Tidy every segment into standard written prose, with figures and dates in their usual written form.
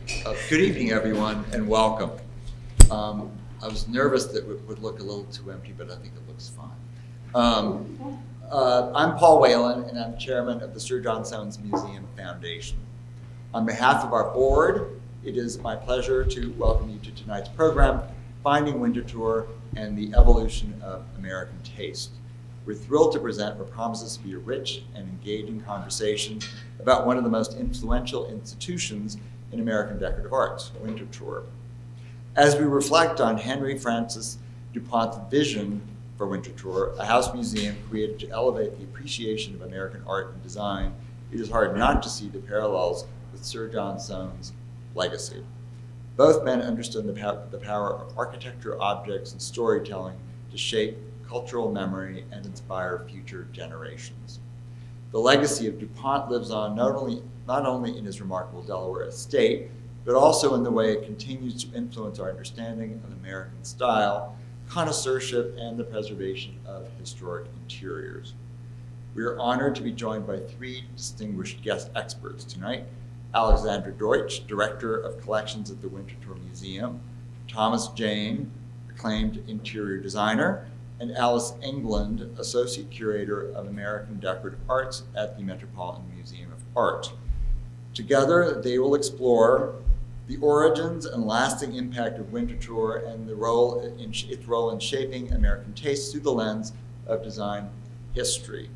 Good evening, everyone, and welcome. I was nervous that it would look a little too empty, but I think it looks fine. I'm Paul Whalen, and I'm chairman of the Sir John Soane Museum Foundation. On behalf of our board, it is my pleasure to welcome you to tonight's program, Finding Winterthur and the Evolution of American Taste. We're thrilled to present what promises to be a rich and engaging conversation about one of the most influential institutions in American decorative arts, Winterthur. As we reflect on Henry Francis du Pont's vision for Winterthur, a house museum created to elevate the appreciation of American art and design, it is hard not to see the parallels with Sir John Soane's legacy. Both men understood the power of architecture, objects, and storytelling to shape cultural memory and inspire future generations. The legacy of DuPont lives on not only in his remarkable Delaware estate, but also in the way it continues to influence our understanding of American style, connoisseurship, and the preservation of historic interiors. We are honored to be joined by three distinguished guest experts tonight: Alexandra Deutsch, Director of Collections at the Winterthur Museum; Thomas Jayne, acclaimed interior designer; and Alyce Englund, Associate Curator of American Decorative Arts at the Metropolitan Museum of Art. Together, they will explore the origins and lasting impact of Winterthur and its role in shaping American taste through the lens of design history.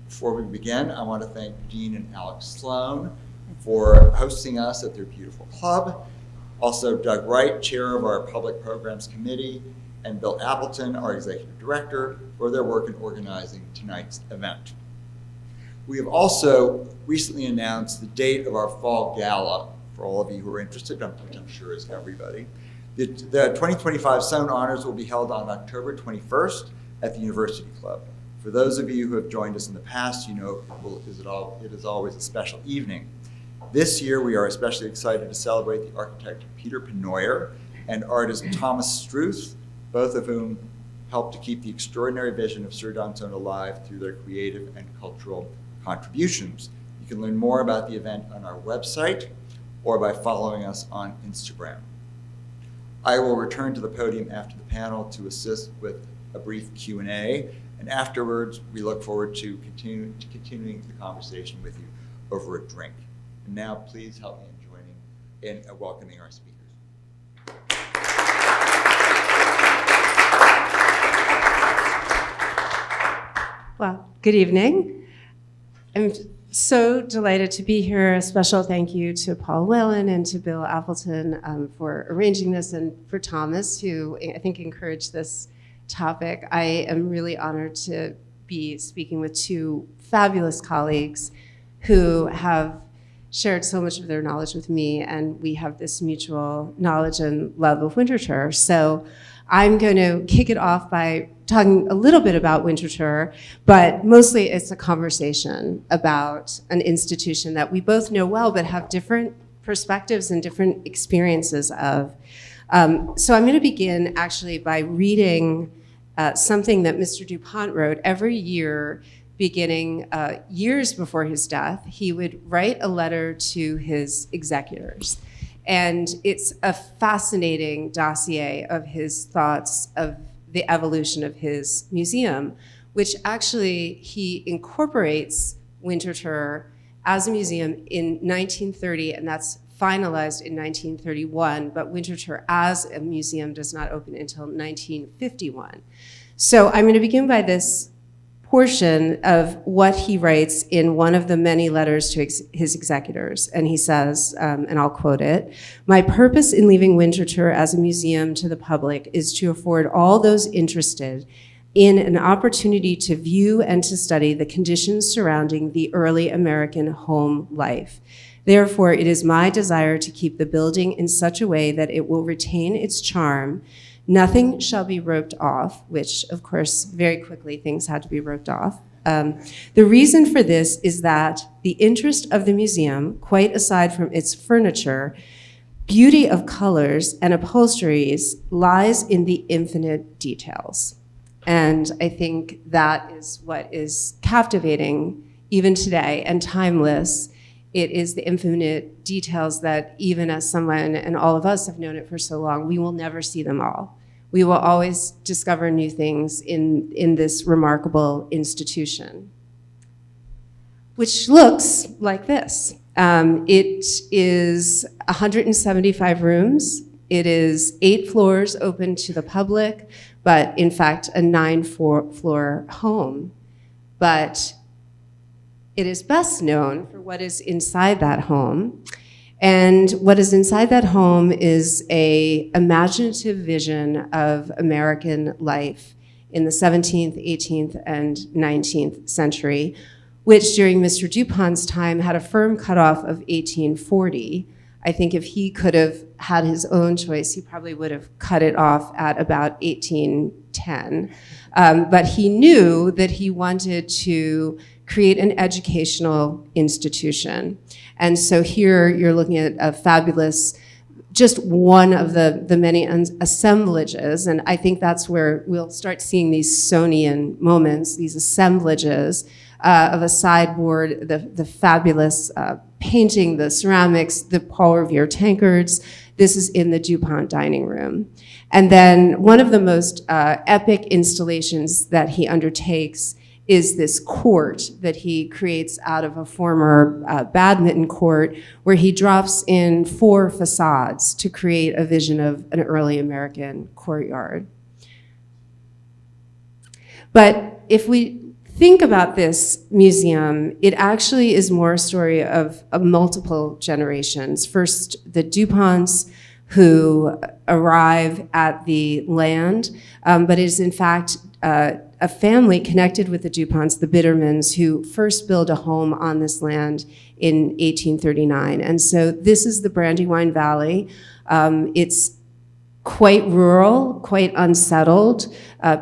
Before we begin, I want to thank Jean and Alex Sloan for hosting us at their beautiful club. Also, Doug Wright, chair of our Public Programs Committee, and Bill Appleton, our executive director, for their work in organizing tonight's event. We have also recently announced the date of our fall gala for all of you who are interested, which I'm sure is everybody. The 2025 Soane Honors will be held on October 21st at the University Club. For those of you who have joined us in the past, you know it is always a special evening. This year, we are especially excited to celebrate the architect Peter Penoyer and artist Thomas Struth, both of whom helped to keep the extraordinary vision of Sir John Soane alive through their creative and cultural contributions. You can learn more about the event on our website or by following us on Instagram. I will return to the podium after the panel to assist with a brief Q&A, and afterwards, we look forward to continuing the conversation with you over a drink. And now, please help me in welcoming our speakers. Well, good evening. I'm so delighted to be here. A special thank you to Paul Whalen and to Bill Appleton for arranging this, and for Thomas, who I think encouraged this topic. I am really honored to be speaking with two fabulous colleagues who have shared so much of their knowledge with me, and we have this mutual knowledge and love of Winterthur. So I'm going to kick it off by talking a little bit about Winterthur, but mostly it's a conversation about an institution that we both know well, but have different perspectives and different experiences of. So I'm going to begin actually by reading something that Mr. du Pont wrote every year, beginning years before his death. He would write a letter to his executors. And it's a fascinating dossier of his thoughts of the evolution of his museum, which actually he incorporates Winterthur as a museum in 1930, and that's finalized in 1931, but Winterthur as a museum does not open until 1951. So I'm going to begin by this portion of what he writes in one of the many letters to his executors. And he says, and I'll quote it, "My purpose in leaving Winterthur as a museum to the public is to afford all those interested in an opportunity to view and to study the conditions surrounding the early American home life. Therefore, it is my desire to keep the building in such a way that it will retain its charm. Nothing shall be roped off," which, of course, very quickly things had to be roped off. The reason for this is that the interest of the museum, quite aside from its furniture, beauty of colors, and upholsteries, lies in the infinite details. And I think that is what is captivating even today and timeless It is the infinite details that even as someone, and all of us have known it for so long, we will never see them all. We will always discover new things in this remarkable institution, which looks like this. It is 175 rooms. It is 8 floors open to the public, but in fact, a 9-floor home. But it is best known for what is inside that home. And what is inside that home is an imaginative vision of American life in the 17th, 18th, and 19th century, which during Mr. DuPont's time had a firm cutoff of 1840. I think if he could have had his own choice, he probably would have cut it off at about 1810. But he knew that he wanted to create an educational institution. And so here you're looking at a fabulous, just one of the many assemblages, and I think that's where we'll start seeing these Soanean moments, these assemblages of a sideboard, the fabulous painting, the ceramics, the Paul Revere tankards. This is in the DuPont dining room. And then one of the most epic installations that he undertakes is this court that he creates out of a former badminton court, where he drops in 4 facades to create a vision of an early American courtyard. But if we think about this museum, it actually is more a story of multiple generations. First, the DuPonts, who arrive at the land, but it is in fact a family connected with the DuPonts, the Bittermans, who first build a home on this land in 1839. And so this is the Brandywine Valley. It's quite rural, quite unsettled.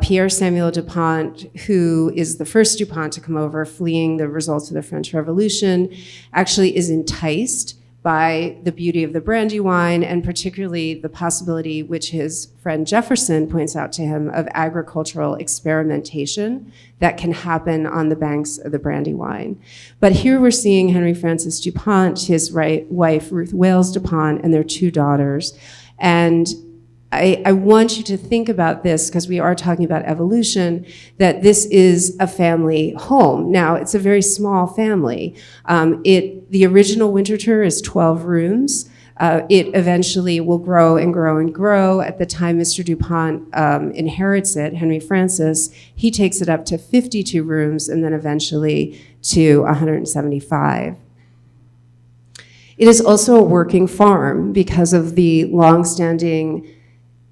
Pierre Samuel DuPont, who is the first DuPont to come over, fleeing the results of the French Revolution, actually is enticed by the beauty of the Brandywine, and particularly the possibility, which his friend Jefferson points out to him, of agricultural experimentation that can happen on the banks of the Brandywine. But here we're seeing Henry Francis du Pont, his wife Ruth Wales DuPont, and their 2 daughters. And I want you to think about this, because we are talking about evolution, that this is a family home. Now, it's a very small family. The original Winterthur is 12 rooms. It eventually will grow and grow and grow. At the time Mr. DuPont inherits it, Henry Francis, he takes it up to 52 rooms and then eventually to 175. It is also a working farm because of the longstanding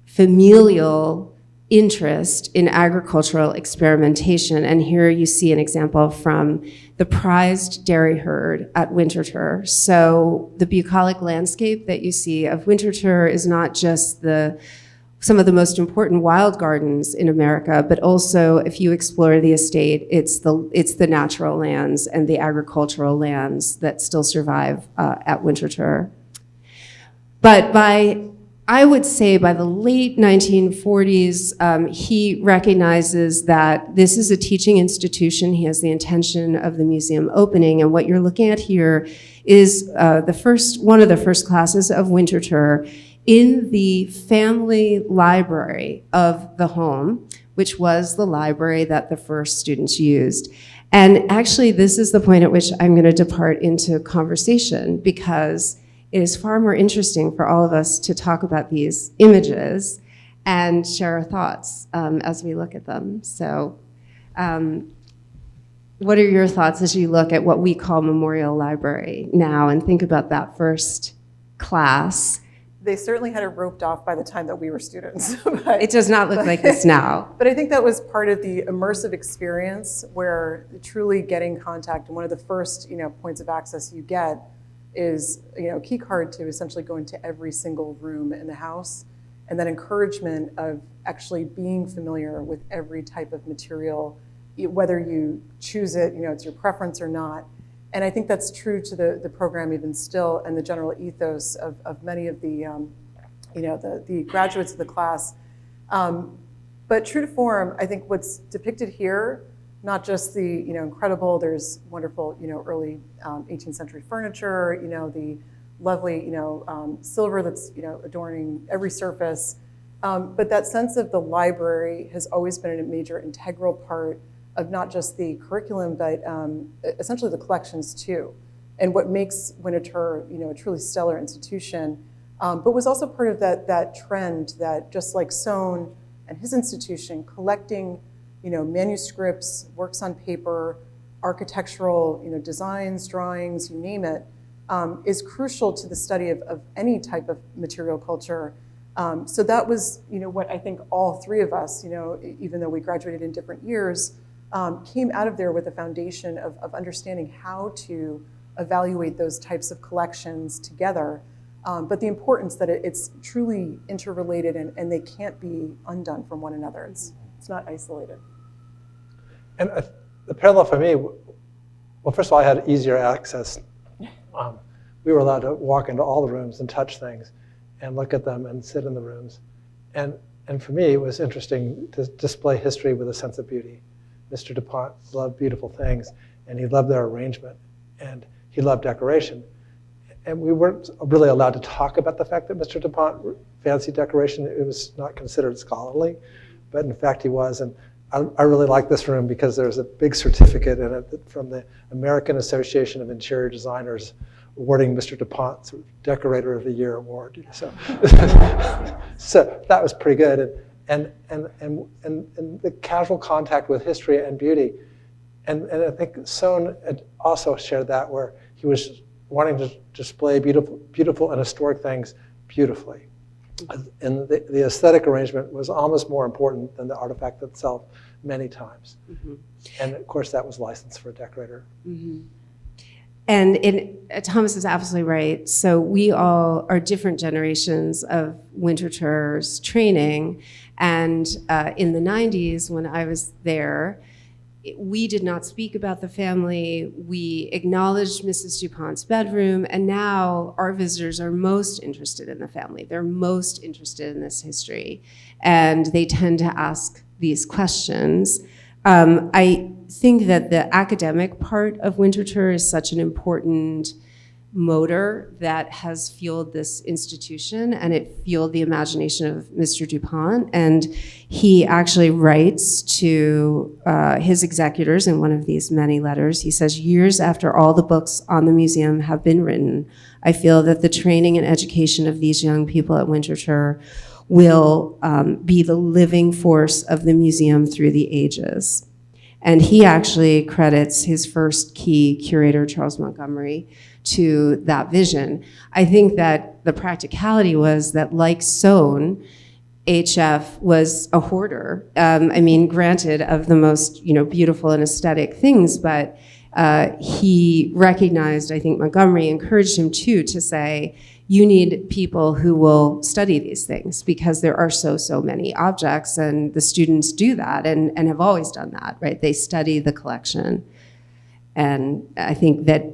familial interest in agricultural experimentation. And here you see an example from the prized dairy herd at Winterthur. So the bucolic landscape that you see of Winterthur is not just some of the most important wild gardens in America, but also if you explore the estate, it's the natural lands and the agricultural lands that still survive at Winterthur. But I would say by the late 1940s, he recognizes that this is a teaching institution. He has the intention of the museum opening, and what you're looking at here is one of the first classes of Winterthur in the family library of the home, which was the library that the first students used. And actually, this is the point at which I'm going to depart into conversation, because it is far more interesting for all of us to talk about these images and share our thoughts as we look at them. So what are your thoughts as you look at what we call Memorial Library now and think about that first class? They certainly had it roped off by the time that we were students. It does not look like this now. But I think that was part of the immersive experience, where truly getting contact, and one of the first points of access you get is a key card to essentially go into every single room in the house, and that encouragement of actually being familiar with every type of material, whether you choose it, it's your preference or not. And I think that's true to the program even still, and the general ethos of many of the the graduates of the class. But true to form, I think what's depicted here not just the incredible. There's wonderful early 18th century furniture. The lovely silver that's adorning every surface. But that sense of the library has always been a major integral part of not just the curriculum, but essentially the collections too. And what makes Winterthur a truly stellar institution, but was also part of that trend that, just like Soane and his institution, collecting manuscripts, works on paper, architectural designs, drawings, you name it, is crucial to the study of any type of material culture. So that was what I think all three of us, even though we graduated in different years, came out of there with a foundation of understanding how to evaluate those types of collections together. But the importance that it's truly interrelated and they can't be undone from one another. It's not isolated. And the parallel for me, well, first of all, I had easier access. We were allowed to walk into all the rooms and touch things and look at them and sit in the rooms. And for me, it was interesting to display history with a sense of beauty. Mr. Du Pont loved beautiful things, and he loved their arrangement, and he loved decoration. And we weren't really allowed to talk about the fact that Mr. Du Pont fancied decoration. It was not considered scholarly, but in fact he was. And I really like this room because there's a big certificate in it from the American Association of Interior Designers awarding Mr. Du Pont Decorator of the Year award. So, so that was pretty good. And the casual contact with history and beauty. And I think Soane had also shared that, where he was wanting to display beautiful and historic things beautifully. And the aesthetic arrangement was almost more important than the artifact itself many times. Mm-hmm. And of course that was licensed for a decorator. Mm-hmm. And Thomas is absolutely right. So we all are different generations of Winterthur's training. And in the 90s, when I was there, we did not speak about the family. We acknowledged Mrs. Du Pont's bedroom, and now our visitors are most interested in the family. They're most interested in this history, and they tend to ask these questions. I think that the academic part of Winterthur is such an important motor that has fueled this institution, and it fueled the imagination of Mr. Du Pont. And he actually writes to his executors in one of these many letters. He says, "Years after all the books on the museum have been written, I feel that the training and education of these young people at Winterthur will be the living force of the museum through the ages." And he actually credits his first key curator, Charles Montgomery, to that vision. I think that the practicality was that, like Soane, HF was a hoarder. I mean, granted, of the most beautiful and aesthetic things, but he recognized, I think Montgomery encouraged him too, to say, you need people who will study these things because there are so many objects, and the students do that and have always done that, right? They study the collection. And I think that,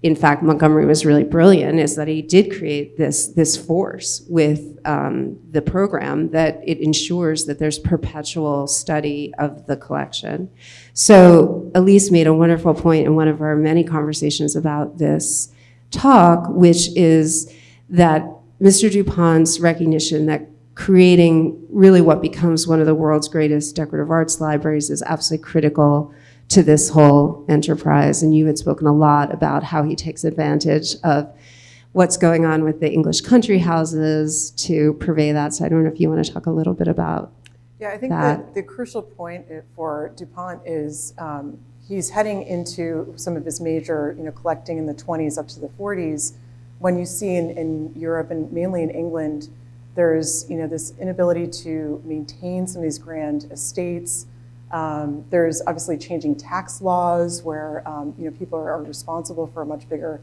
in fact, Montgomery was really brilliant, is that he did create this force with the program, that it ensures that there's perpetual study of the collection. So Alyce made a wonderful point in one of our many conversations about this talk, which is that Mr. Du Pont's recognition that creating really what becomes one of the world's greatest decorative arts libraries is absolutely critical to this whole enterprise. And you had spoken a lot about how he takes advantage of what's going on with the English country houses to purvey that. So I don't know if you want to talk a little bit about Yeah, I think that. that the crucial point for Du Pont is he's heading into some of his major collecting in the 20s up to the 40s. When you see in Europe and mainly in England, there's this inability to maintain some of these grand estates. There's obviously changing tax laws where people are responsible for a much bigger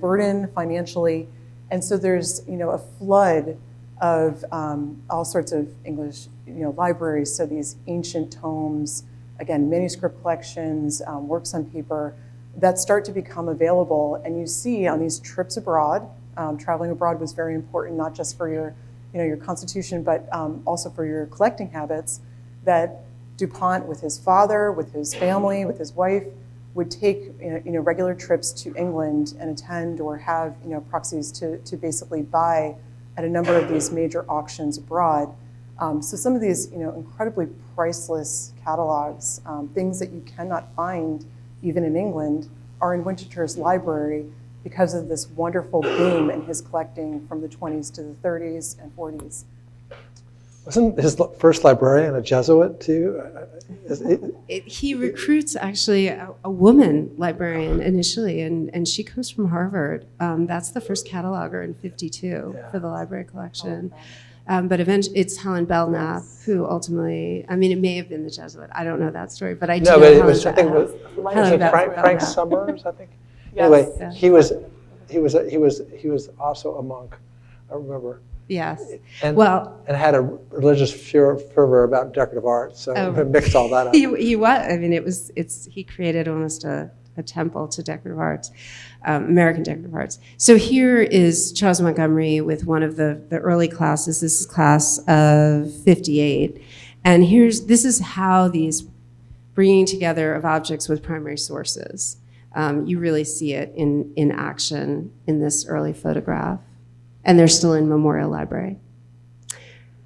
burden financially, and so there's a flood of all sorts of English libraries. So these ancient tomes, again, manuscript collections, works on paper, that start to become available. And you see on these trips abroad, traveling abroad was very important, not just for your your constitution, but also for your collecting habits, that Du Pont, with his father, with his family, with his wife, would take regular trips to England and attend or have proxies to basically buy at a number of these major auctions abroad. So some of these incredibly priceless catalogs, things that you cannot find even in England, are in Winterthur's library because of this wonderful boom in his collecting from the 20s to the 30s and 40s. Wasn't his first librarian a Jesuit too? He recruits actually a woman librarian initially, and she comes from Harvard. That's the first cataloger in '52 for the library collection. But eventually, it's Helen Belknap who ultimately, I mean, it may have been the Jesuit. I don't know that story, but I do know but it Helen was, I think, Frank Summers, I think. Anyway, he was also a monk, I remember. Yes. And, well, and had a religious fervor about decorative art, so mixed all that up. He was. I mean, he created almost a temple to decorative arts, American decorative arts. So here is Charles Montgomery with one of the early classes. This is class of '58, and this is how these bringing together of objects with primary sources. You really see it in action in this early photograph. And they're still in Memorial Library.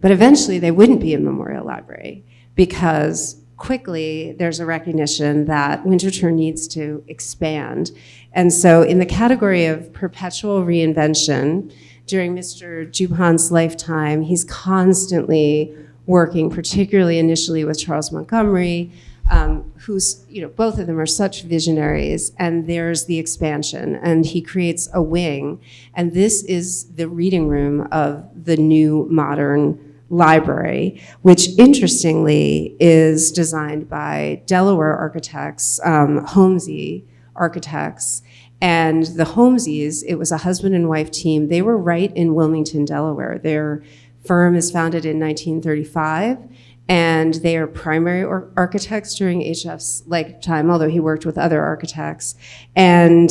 But eventually they wouldn't be in Memorial Library because quickly there's a recognition that Winterthur needs to expand. And so in the category of perpetual reinvention, during Mr. Du Pont's lifetime, he's constantly working, particularly initially with Charles Montgomery, who's, both of them are such visionaries, and there's the expansion, and he creates a wing, and this is the reading room of the new modern library, which interestingly is designed by Delaware architects, Holmesy architects, and the Holmeses, it was a husband and wife team. They were right in Wilmington, Delaware. Their firm is founded in 1935, and they are primary architects during HF's lifetime, although he worked with other architects. And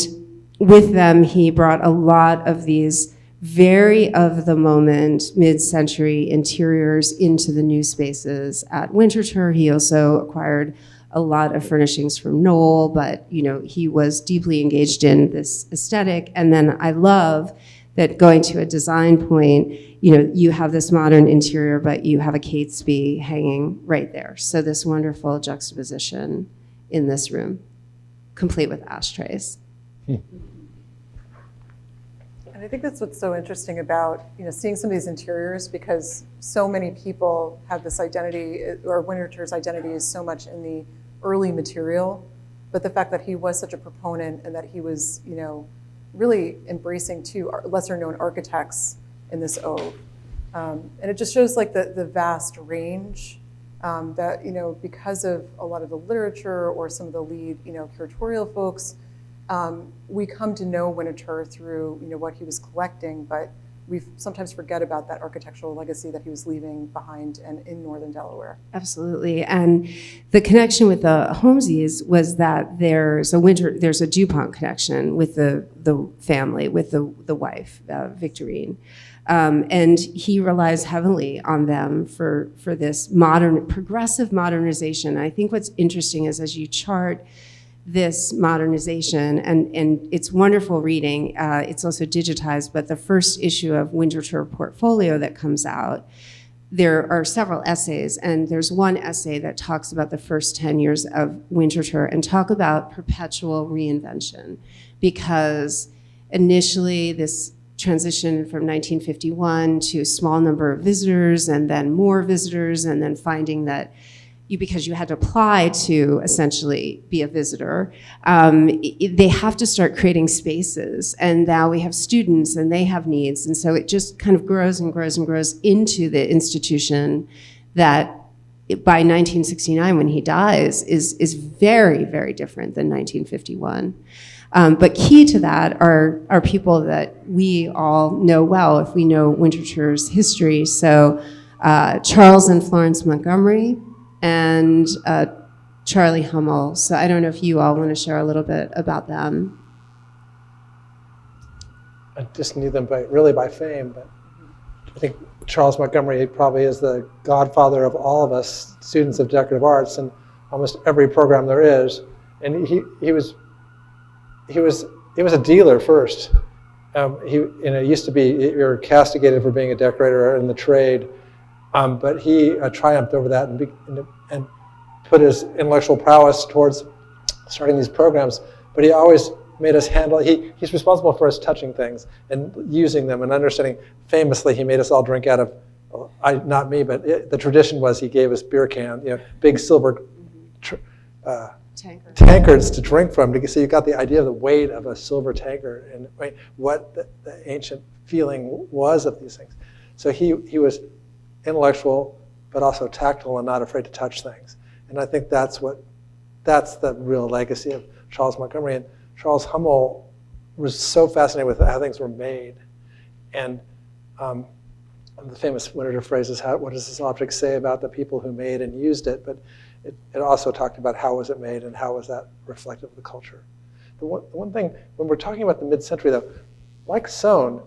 with them, he brought a lot of these very of-the-moment, mid-century interiors into the new spaces at Winterthur. He also acquired a lot of furnishings from Knoll, but he was deeply engaged in this aesthetic. And then I love that going to a design point, you have this modern interior, but you have a Catesby hanging right there. So this wonderful juxtaposition in this room, complete with ashtrays. And I think that's what's so interesting about seeing some of these interiors, because so many people have this identity, or Winterthur's identity is so much in the early material, but the fact that he was such a proponent and that he was really embracing two lesser known architects in this ode. And it just shows the vast range that, because of a lot of the literature or some of the lead, curatorial folks, we come to know Winterthur through, what he was collecting, but we sometimes forget about that architectural legacy that he was leaving behind and in northern Delaware. Absolutely, and the connection with the Holmeses was that there's a Du Pont connection with the family, with the wife, Victorine. And he relies heavily on them for this progressive modernization. I think what's interesting is as you chart this modernization, and it's wonderful reading, it's also digitized, but the first issue of Winterthur Portfolio that comes out, there are several essays, and there's one essay that talks about the first 10 years of Winterthur and talk about perpetual reinvention, because initially this transition from 1951 to a small number of visitors and then more visitors, and then finding that because you had to apply to essentially be a visitor, they have to start creating spaces. And now we have students and they have needs. And so it just kind of grows and grows and grows into the institution that by 1969, when he dies, is very, very different than 1951. But key to that are people that we all know well if we know Winterthur's history. So Charles and Florence Montgomery, and Charlie Hummel. So I don't know if you all want to share a little bit about them. I just knew them really by fame, but I think Charles Montgomery probably is the godfather of all of us students of decorative arts in almost every program there is. And he was a dealer first. Used to be, you're castigated for being a decorator in the trade, but he triumphed over that and put his intellectual prowess towards starting these programs. But he always made us handle, he's responsible for us touching things and using them and understanding. Famously, he made us all drink out of, not me, but the tradition was he gave us beer can, big silver tankards to drink from. So you got the idea of the weight of a silver tankard and what the ancient feeling was of these things. So he was intellectual, but also tactile and not afraid to touch things. And I think that's the real legacy of Charles Montgomery. And Charles Hummel was so fascinated with how things were made. And the famous Winterthur phrase is, what does this object say about the people who made and used it? But it also talked about how was it made and how was that reflective of the culture. The one thing, when we're talking about the mid-century though, like Soane,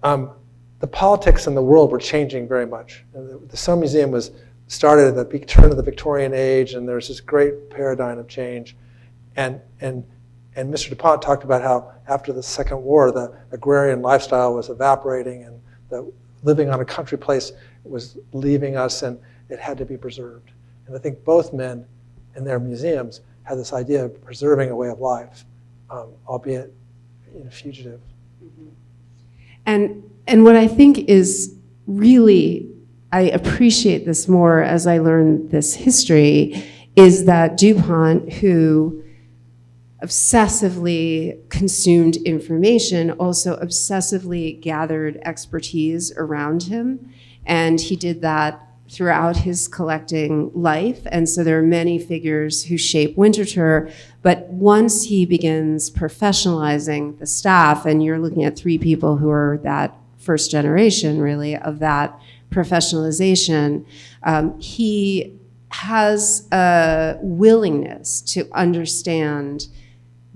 the politics in the world were changing very much. The Soane Museum was started at the turn of the Victorian age, and there's this great paradigm of change. And Mr. Du Pont talked about how after the Second War, the agrarian lifestyle was evaporating and the living on a country place was leaving us, and it had to be preserved. And I think both men in their museums had this idea of preserving a way of life, albeit fugitive. And what I think is really, I appreciate this more as I learn this history, is that Du Pont, who obsessively consumed information, also obsessively gathered expertise around him. And he did that throughout his collecting life. And so there are many figures who shape Winterthur, but once he begins professionalizing the staff, and you're looking at 3 people who are that first generation, really, of that professionalization, he has a willingness to understand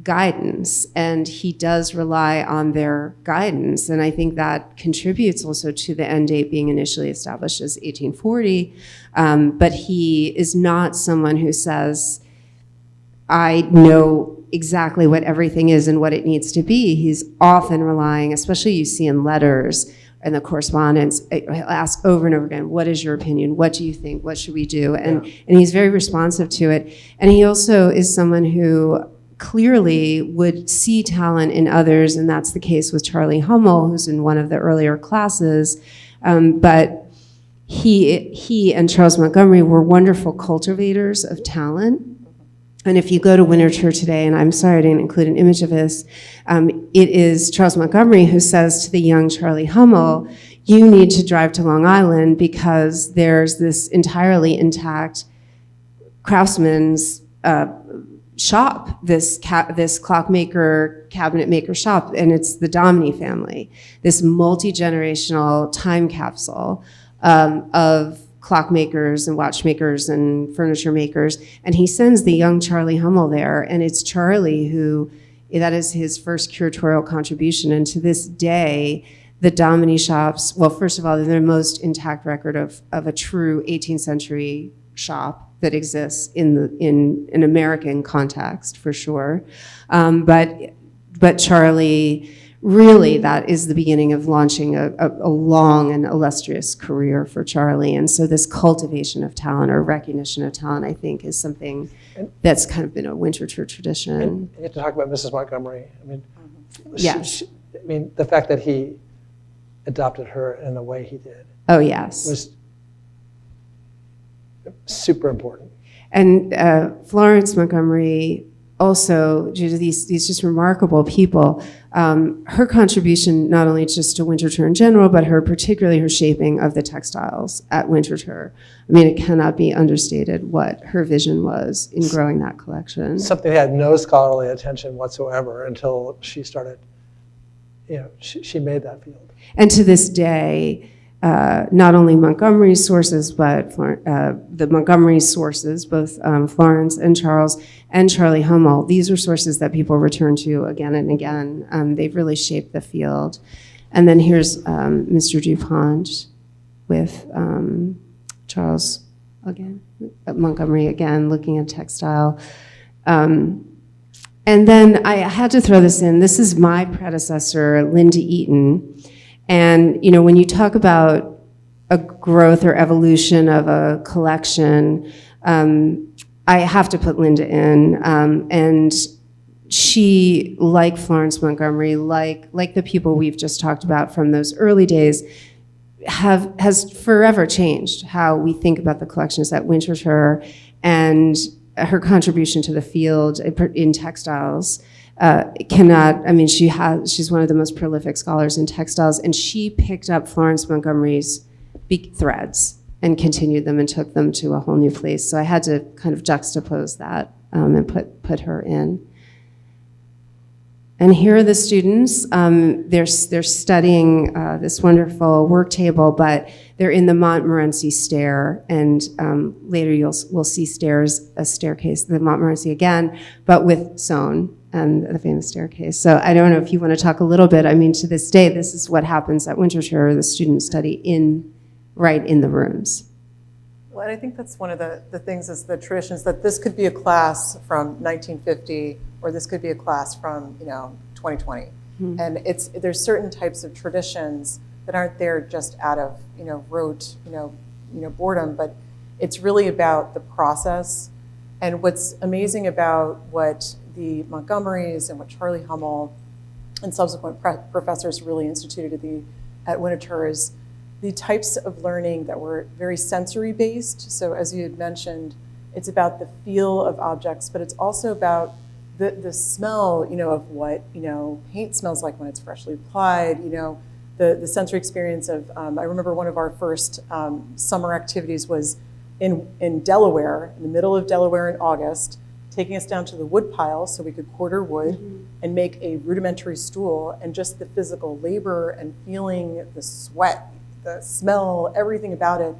guidance, and he does rely on their guidance. And I think that contributes also to the end date being initially established as 1840. But he is not someone who says, I know exactly what everything is and what it needs to be. He's often relying, especially you see in letters and the correspondence, he'll ask over and over again, what is your opinion? What do you think? What should we do? And he's very responsive to it. And he also is someone who clearly would see talent in others, and that's the case with Charlie Hummel, who's in one of the earlier classes. But he and Charles Montgomery were wonderful cultivators of talent. And if you go to Winterthur today, and I'm sorry I didn't include an image of this, it is Charles Montgomery who says to the young Charlie Hummel, you need to drive to Long Island because there's this entirely intact craftsman's shop, this clockmaker, cabinet maker shop, and it's the Dominy family, this multi-generational time capsule of clockmakers and watchmakers and furniture makers. And he sends the young Charlie Hummel there, and it's Charlie who, that is his first curatorial contribution. And to this day, the Dominy shops, well, first of all, they're the most intact record of a true 18th century shop that exists in an American context, for sure. But Charlie, really, that is the beginning of launching a long and illustrious career for Charlie. And so this cultivation of talent or recognition of talent, I think, is something that's kind of been a Winterthur tradition. And you have to talk about Mrs. Montgomery. I mean, yes. The fact that he adopted her in the way he did. Oh, yes. Was super important. And Florence Montgomery also, due to these just remarkable people, her contribution not only just to Winterthur in general, but particularly her shaping of the textiles at Winterthur. I mean, it cannot be understated what her vision was in growing that collection. Something that had no scholarly attention whatsoever until she started, she made that field. And to this day, not only Montgomery's sources, but the Montgomery sources, both Florence and Charles and Charlie Hummel, these are sources that people return to again and again. They've really shaped the field. And then here's Mr. Du Pont with Charles again, Montgomery again, looking at textile. And then I had to throw this in. This is my predecessor, Linda Eaton. And you know, when you talk about a growth or evolution of a collection, I have to put Linda in. And she, like Florence Montgomery, like the people we've just talked about from those early days, has forever changed how we think about the collections at Winterthur, and her contribution to the field in textiles she's one of the most prolific scholars in textiles, and she picked up Florence Montgomery's big threads and continued them and took them to a whole new place. So I had to kind of juxtapose that and put her in. And here are the students. They're studying this wonderful work table, but they're in the Montmorency stair, and later we'll see a staircase, the Montmorency again, but with Soane and the famous staircase. So I don't know if you want to talk a little bit. I mean, to this day, this is what happens at Winterthur. The students study right in the rooms. Well, and I think that's one of the things is the traditions, that this could be a class from 1950, or this could be a class from 2020. Mm-hmm. And there's certain types of traditions that aren't there just out of rote boredom, but it's really about the process. And what's amazing about what the Montgomerys and what Charlie Hummel and subsequent professors really instituted at Winterthur is the types of learning that were very sensory based. So as you had mentioned, it's about the feel of objects, but it's also about the smell, of what, paint smells like when it's freshly applied, the sensory experience of, I remember one of our first summer activities was in Delaware, in the middle of Delaware in August, taking us down to the wood pile so we could quarter wood mm-hmm. and make a rudimentary stool, and just the physical labor and feeling the sweat, the smell, everything about it,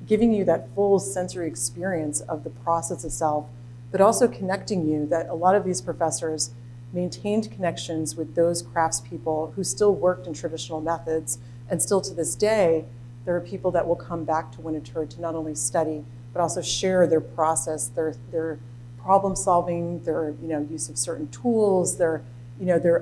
giving you that full sensory experience of the process itself, but also connecting you that a lot of these professors maintained connections with those craftspeople who still worked in traditional methods, and still to this day, there are people that will come back to Winterthur to not only study, but also share their process, their problem solving, their use of certain tools, their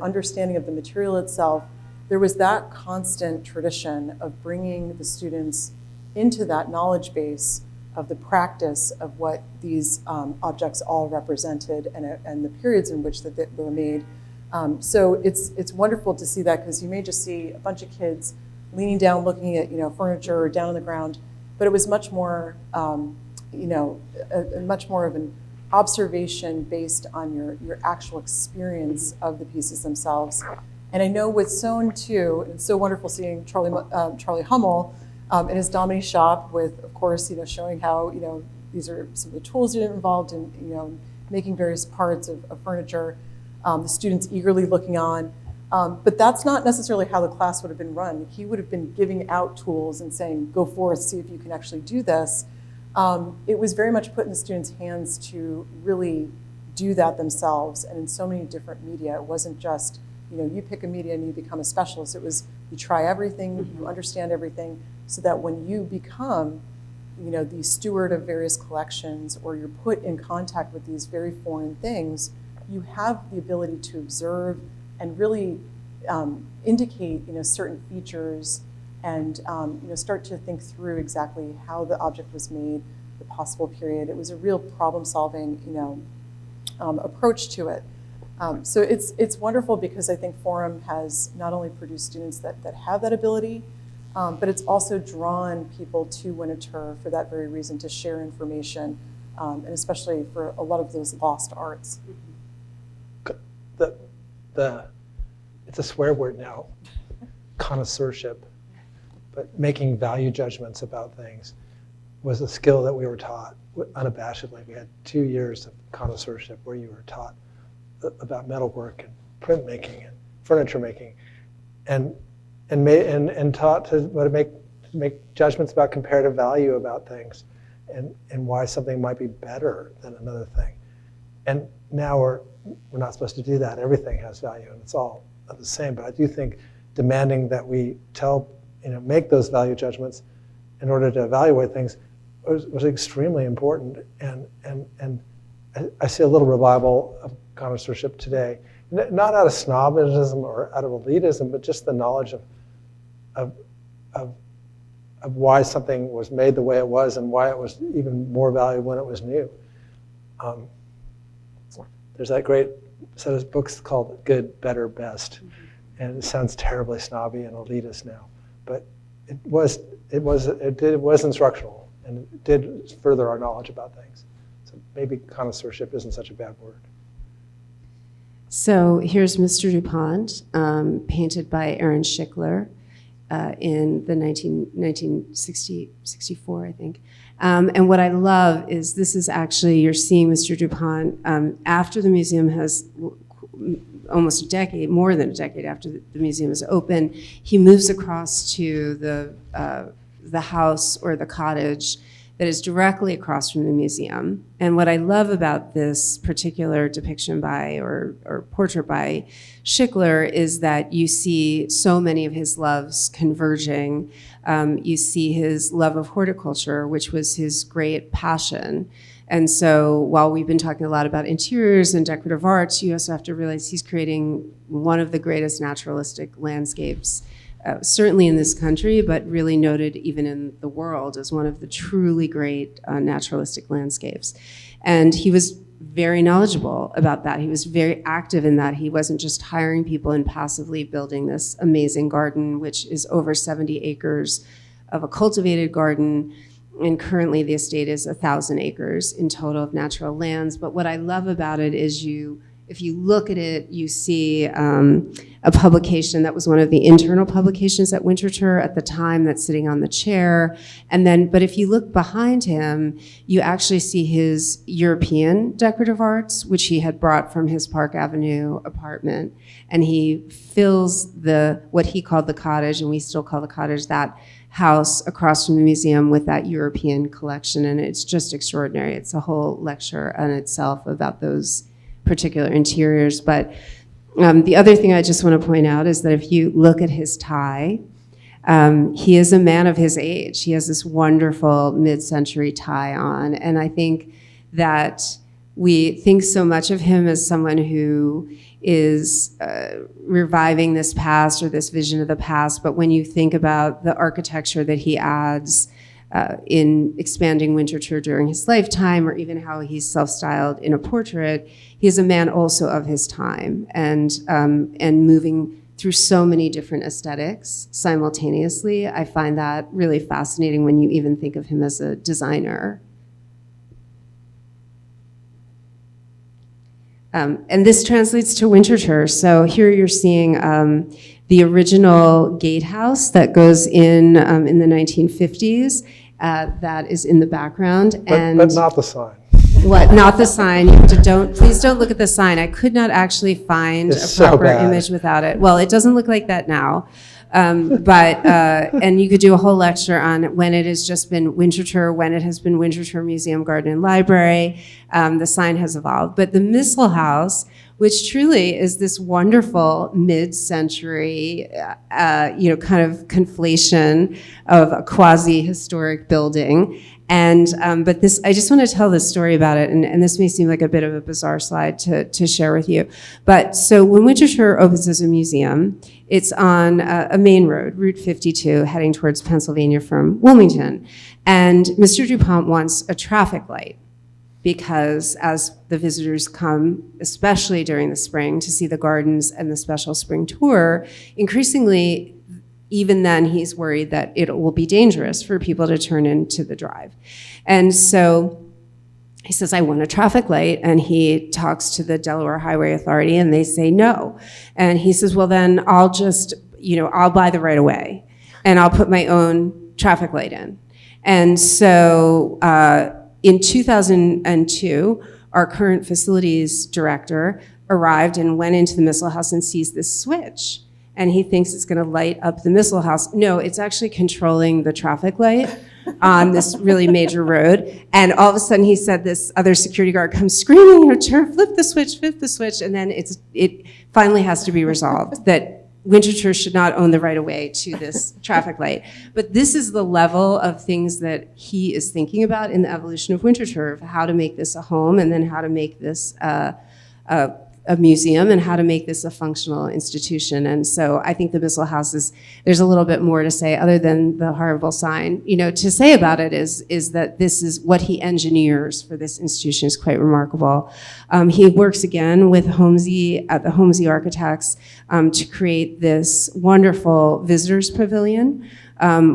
understanding of the material itself. There was that constant tradition of bringing the students into that knowledge base of the practice of what these objects all represented, and the periods in which that they were made. So it's wonderful to see that, because you may just see a bunch of kids leaning down, looking at furniture or down on the ground, but it was much more much more of an observation based on your actual experience of the pieces themselves. And I know with Soane too, and it's so wonderful seeing Charlie Hummel in his Dominique shop with, of course, showing how these are some of the tools that are involved in making various parts of furniture. The students eagerly looking on, but that's not necessarily how the class would have been run. He would have been giving out tools and saying, "Go forth, see if you can actually do this." It was very much put in the students' hands to really do that themselves, and in so many different media. It wasn't just you pick a media and you become a specialist. It was you try everything, mm-hmm. you understand everything, so that when you become the steward of various collections, or you're put in contact with these very foreign things, you have the ability to observe and really indicate certain features, and start to think through exactly how the object was made, the possible period. It was a real problem-solving approach to it. So it's wonderful, because I think Forum has not only produced students that have that ability, but it's also drawn people to Winterthur for that very reason, to share information, and especially for a lot of those lost arts. It's a swear word now, connoisseurship, but making value judgments about things was a skill that we were taught unabashedly. We had 2 years of connoisseurship where you were taught about metalwork and printmaking and furniture making, and taught to make judgments about comparative value about things, and why something might be better than another thing. And now we're not supposed to do that. Everything has value, and it's all the same. But I do think demanding that we make those value judgments in order to evaluate things was extremely important. And I see a little revival of connoisseurship today, not out of snobism or out of elitism, but just the knowledge of why something was made the way it was and why it was even more valuable when it was new. There's that great set of books called Good, Better, Best, and it sounds terribly snobby and elitist now, but it was instructional, and it did further our knowledge about things. So maybe connoisseurship isn't such a bad word. So here's Mr. Du Pont, painted by Aaron Schickler in the 1964, I think. And what I love is this is actually, you're seeing Mr. Du Pont after the museum has almost a decade, more than a decade after the museum is open, he moves across to the house or the cottage that is directly across from the museum. And what I love about this particular depiction by, or portrait by Schickler, is that you see so many of his loves converging. You see his love of horticulture, which was his great passion. And so while we've been talking a lot about interiors and decorative arts, you also have to realize he's creating one of the greatest naturalistic landscapes, certainly in this country, but really noted even in the world as one of the truly great naturalistic landscapes. And he was very knowledgeable about that. He was very active in that. He wasn't just hiring people and passively building this amazing garden, which is over 70 acres of a cultivated garden. And currently the estate is 1,000 acres in total of natural lands. But what I love about it is if you look at it, you see a publication that was one of the internal publications at Winterthur at the time that's sitting on the chair. But if you look behind him, you actually see his European decorative arts, which he had brought from his Park Avenue apartment. And he fills what he called the cottage, and we still call the cottage, that house across from the museum, with that European collection. And it's just extraordinary. It's a whole lecture in itself about those particular interiors. But the other thing I just want to point out is that if you look at his tie, he is a man of his age. He has this wonderful mid-century tie on. And I think that we think so much of him as someone who is reviving this past or this vision of the past. But when you think about the architecture that he adds in expanding Winterthur during his lifetime, or even how he's self-styled in a portrait, he's a man also of his time, and moving through so many different aesthetics simultaneously. I find that really fascinating when you even think of him as a designer. And this translates to Winterthur. So here you're seeing the original gatehouse that goes in the 1950s. That is in the background. But not the sign. What? Not the sign. Please don't look at the sign. I could not actually find a proper image without it. Well, it doesn't look like that now. And you could do a whole lecture on when it has just been Winterthur, when it has been Winterthur Museum, Garden and Library. The sign has evolved. But the Missal House, which truly is this wonderful mid-century, kind of conflation of a quasi-historic building. But this, I just want to tell this story about it, and this may seem like a bit of a bizarre slide to share with you. But so when Winterthur opens as a museum, it's on a main road, Route 52, heading towards Pennsylvania from Wilmington. And Mr. Du Pont wants a traffic light, because as the visitors come, especially during the spring, to see the gardens and the special spring tour, increasingly, even then, he's worried that it will be dangerous for people to turn into the drive. And so he says, I want a traffic light. And he talks to the Delaware Highway Authority, and they say no. And he says, well, then I'll just, I'll buy the right of way, and I'll put my own traffic light in. And so in 2002, our current facilities director arrived and went into the Missal House and sees this switch. And he thinks it's going to light up the Missal House. No, it's actually controlling the traffic light on this really major road. And all of a sudden, he said this other security guard comes screaming, flip the switch, and then it finally has to be resolved that Winterthur should not own the right of way to this traffic light. But this is the level of things that he is thinking about in the evolution of Winterthur, of how to make this a home and then how to make this a museum and how to make this a functional institution. And so I think the Missile House there's a little bit more to say other than the horrible sign. To say about it is that this is what he engineers for this institution is quite remarkable. He works again with Holmesy at the Holmesy Architects to create this wonderful visitors pavilion,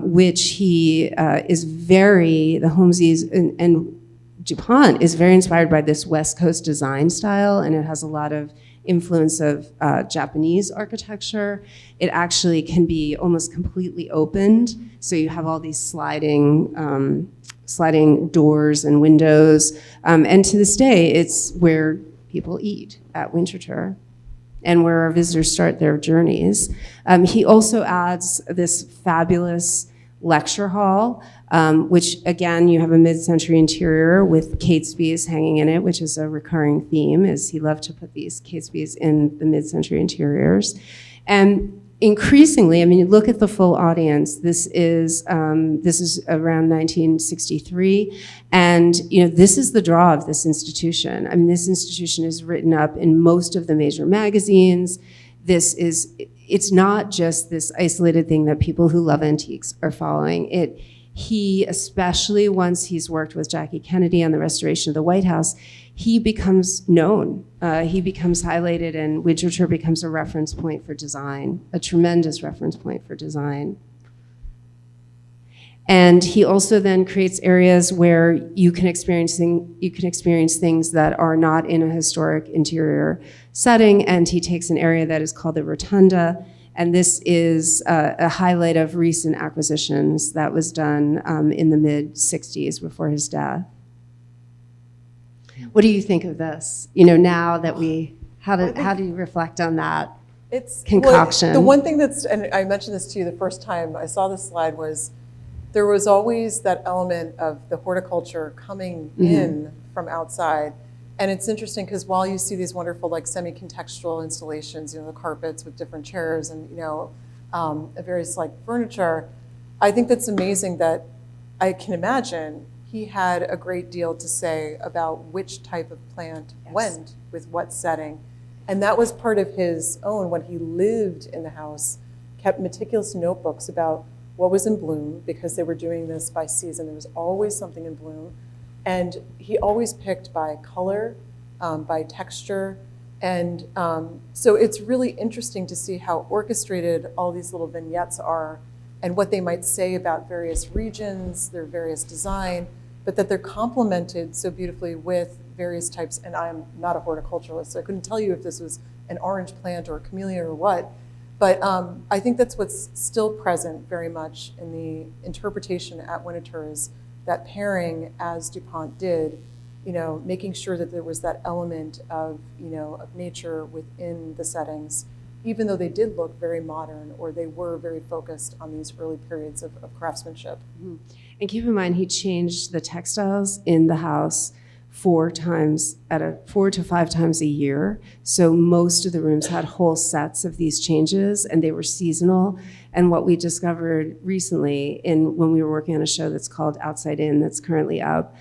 which he is the Holmesy's and DuPont is very inspired by this West Coast design style, and it has a lot of influence of Japanese architecture. It actually can be almost completely opened, so you have all these sliding doors and windows, and to this day, it's where people eat at Winterthur and where our visitors start their journeys. He also adds this fabulous lecture hall, which again, you have a mid-century interior with Catesby's hanging in it, which is a recurring theme, is he loved to put these Catesby's in the mid-century interiors. And increasingly, I mean, you look at the full audience, this is around 1963, and this is the draw of this institution. I mean, this institution is written up in most of the major magazines. It's not just this isolated thing that people who love antiques are following. He, especially once he's worked with Jackie Kennedy on the restoration of the White House, he becomes known. He becomes highlighted, and Winterthur becomes a reference point for design, a tremendous reference point for design. And he also then creates areas where you can experience things that are not in a historic interior setting, and he takes an area that is called the Rotunda, and this is a highlight of recent acquisitions that was done in the mid-60s before his death. What do you think of this? Now that how do you reflect on that concoction? Well, the one thing and I mentioned this to you the first time I saw this slide, was there was always that element of the horticulture coming in from outside. And it's interesting because while you see these wonderful semi-contextual installations, the carpets with different chairs and various furniture, I think that's amazing that I can imagine he had a great deal to say about which type of plant went with what setting. And that was part of his own, when he lived in the house, kept meticulous notebooks about what was in bloom, because they were doing this by season. There was always something in bloom. And he always picked by color, by texture. And so it's really interesting to see how orchestrated all these little vignettes are and what they might say about various regions, their various design, but that they're complemented so beautifully with various types. And I'm not a horticulturalist, so I couldn't tell you if this was an orange plant or a camellia or what. But I think that's what's still present very much in the interpretation at Winterthur, is that pairing, as DuPont did, making sure that there was that element of nature within the settings, even though they did look very modern, or they were very focused on these early periods of craftsmanship. Mm-hmm. And keep in mind, he changed the textiles in the house 4 to 5 times a year. So most of the rooms had whole sets of these changes, and they were seasonal. And what we discovered recently when we were working on a show that's called Outside In, that's currently up,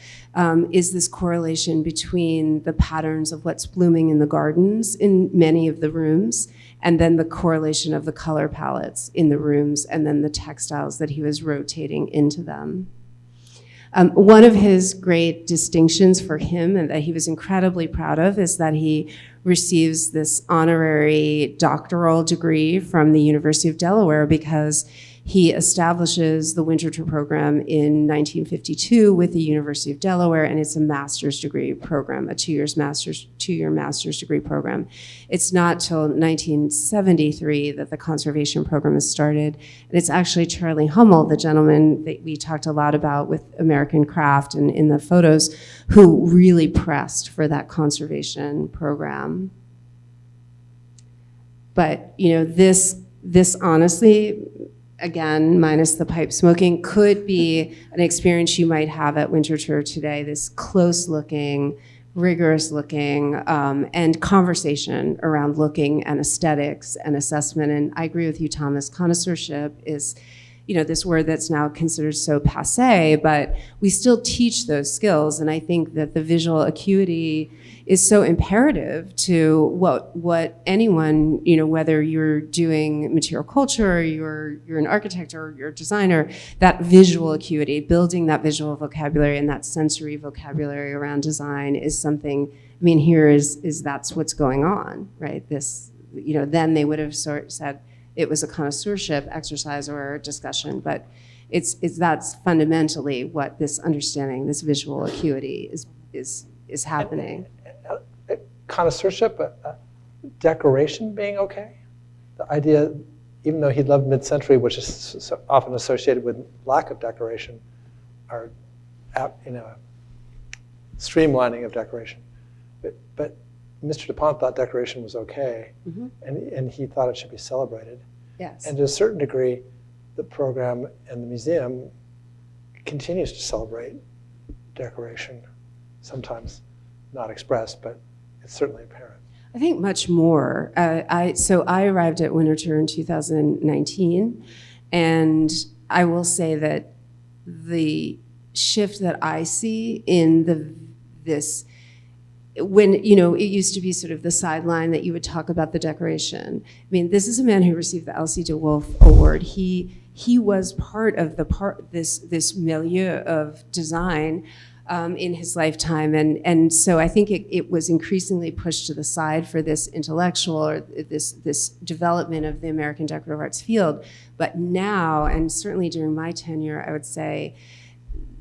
is this correlation between the patterns of what's blooming in the gardens in many of the rooms, and then the correlation of the color palettes in the rooms, and then the textiles that he was rotating into them. One of his great distinctions for him, and that he was incredibly proud of, is that he receives this honorary doctoral degree from the University of Delaware, because he establishes the Winterthur program in 1952 with the University of Delaware, and it's a master's degree program, a two-year master's degree program. It's not till 1973 that the conservation program is started, and it's actually Charlie Hummel, the gentleman that we talked a lot about with American Craft and in the photos, who really pressed for that conservation program. But this honestly, again, minus the pipe smoking, could be an experience you might have at Winterthur today, this close-looking, rigorous looking, and conversation around looking and aesthetics and assessment. And I agree with you, Thomas, connoisseurship is, this word that's now considered so passé, but we still teach those skills. And I think that the visual acuity is so imperative to what anyone, whether you're doing material culture, or you're an architect or you're a designer, that visual acuity, building that visual vocabulary and that sensory vocabulary around design is something, here is that's what's going on, right? This, then they would have said it was a connoisseurship exercise or discussion, but that's fundamentally what this understanding, this visual acuity is happening. Connoisseurship, decoration being okay. The idea, even though he loved mid-century, which is so often associated with lack of decoration, or streamlining of decoration. But Mr. Du Pont thought decoration was okay, and he thought it should be celebrated. Yes. And to a certain degree, the program and the museum continues to celebrate decoration, sometimes not expressed, but it's certainly apparent. I think much more. So I arrived at Winterthur in 2019, and I will say that the shift that I see in this, when, it used to be sort of the sideline that you would talk about the decoration. This is a man who received the Elsie de Wolfe Award. He was part of this milieu of design in his lifetime, and so I think it was increasingly pushed to the side for this intellectual or this development of the American decorative arts field. But now, and certainly during my tenure, I would say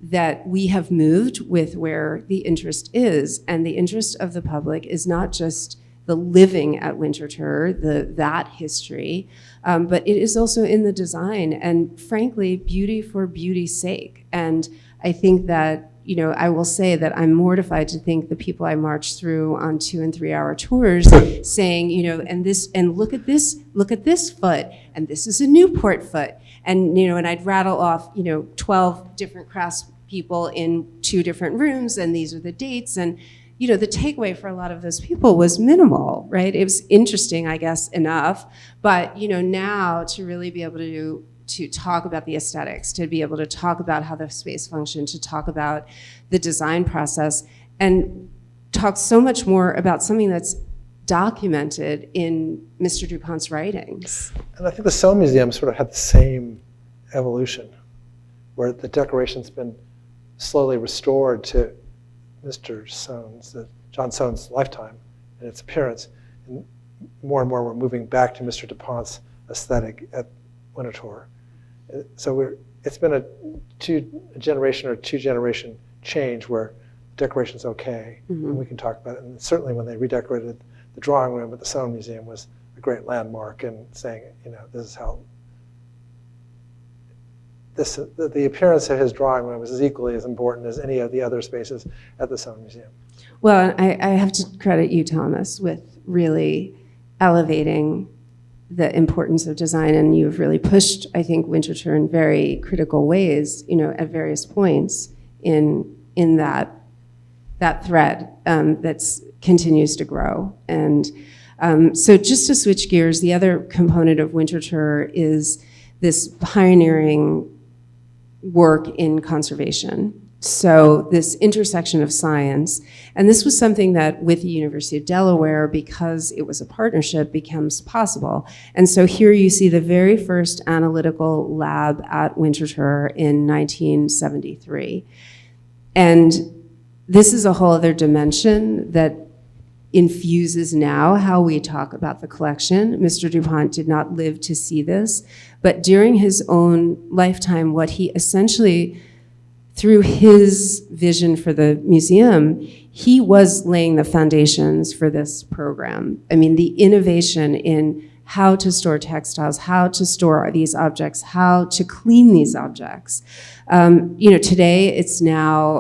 that we have moved with where the interest is, and the interest of the public is not just the living at Winterthur, that history, but it is also in the design, and frankly, beauty for beauty's sake. And I think that, I will say that I'm mortified to think the people I marched through on 2 and 3 hour tours saying, and look at this foot, and this is a Newport foot. And, and I'd rattle off, 12 different craftspeople in 2 different rooms, and these are the dates. And, the takeaway for a lot of those people was minimal, right? It was interesting, I guess, enough. But, now to really be able to talk about the aesthetics, to be able to talk about how the space functioned, to talk about the design process, and talk so much more about something that's documented in Mr. Du Pont's writings. And I think the Soane Museum sort of had the same evolution, where the decoration's been slowly restored to Mr. Soane's, John Soane's lifetime and its appearance. And more we're moving back to Mr. Du Pont's aesthetic at Winterthur. So it's been a two-generation change where decoration's okay, and we can talk about it. And certainly when they redecorated the drawing room at the Soane Museum was a great landmark, and saying, this is how the appearance of his drawing room is as equally as important as any of the other spaces at the Soane Museum. Well, I have to credit you, Thomas, with really elevating the importance of design, and you've really pushed, I think, Winterthur in very critical ways, at various points in that thread that continues to grow. And so just to switch gears, the other component of Winterthur is this pioneering work in conservation. So this intersection of science, and this was something that with the University of Delaware, because it was a partnership, becomes possible. And so here you see the very first analytical lab at Winterthur in 1973. And this is a whole other dimension that infuses now how we talk about the collection. Mr. Du Pont did not live to see this, but during his own lifetime, what he essentially, through his vision for the museum, he was laying the foundations for this program. The innovation in how to store textiles, how to store these objects, how to clean these objects. Today it's now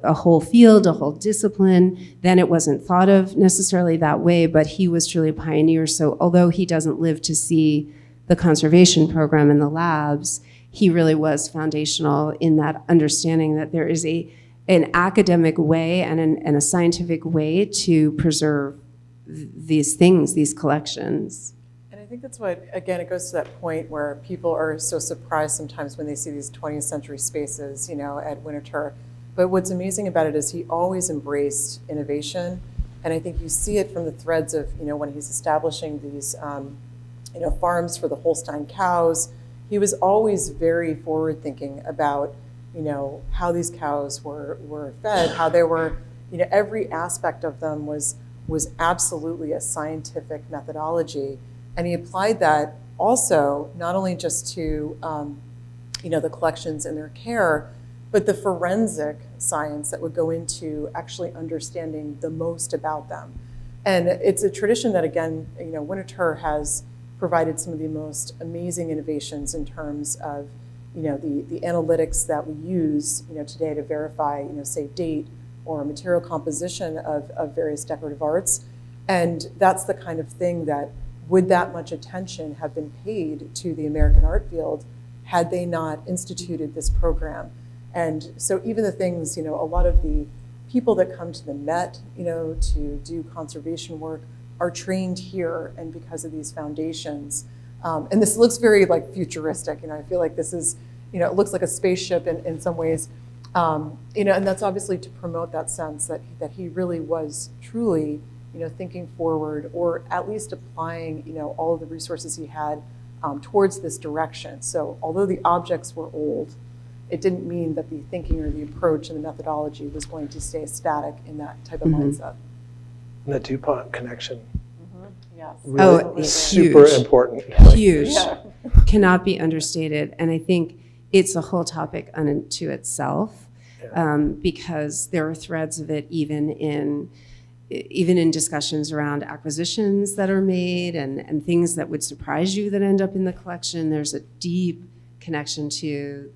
a whole field, a whole discipline. Then it wasn't thought of necessarily that way, but he was truly a pioneer. So although he doesn't live to see the conservation program in the labs, he really was foundational in that understanding that there is a an academic way and a scientific way to preserve these things, these collections. And I think that's what, again, it goes to that point where people are so surprised sometimes when they see these 20th century spaces, at Winterthur. But what's amazing about it is he always embraced innovation. And I think you see it from the threads of, when he's establishing these, farms for the Holstein cows. He was always very forward thinking about, how these cows were fed, how they were, every aspect of them was absolutely a scientific methodology. And he applied that also, not only just to, the collections and their care, but the forensic science that would go into actually understanding the most about them. And it's a tradition that, again, Winterthur has provided some of the most amazing innovations in terms of, the analytics that we use, today to verify, say, date or material composition of various decorative arts. And that's the kind of thing that, would that much attention have been paid to the American art field had they not instituted this program? And so even the things, a lot of the people that come to the Met, to do conservation work are trained here, and because of these foundations. And this looks very futuristic. I feel like this is, it looks like a spaceship in some ways. And that's obviously to promote that sense that he really was truly, thinking forward, or at least applying, all of the resources he had towards this direction. So although the objects were old, it didn't mean that the thinking or the approach and the methodology was going to stay static in that type of mindset. And the DuPont connection. Yes. Really super huge. Important. Huge. Yeah. Cannot be understated. And I think it's a whole topic unto itself, because there are threads of it even in discussions around acquisitions that are made and things that would surprise you that end up in the collection. There's a deep connection to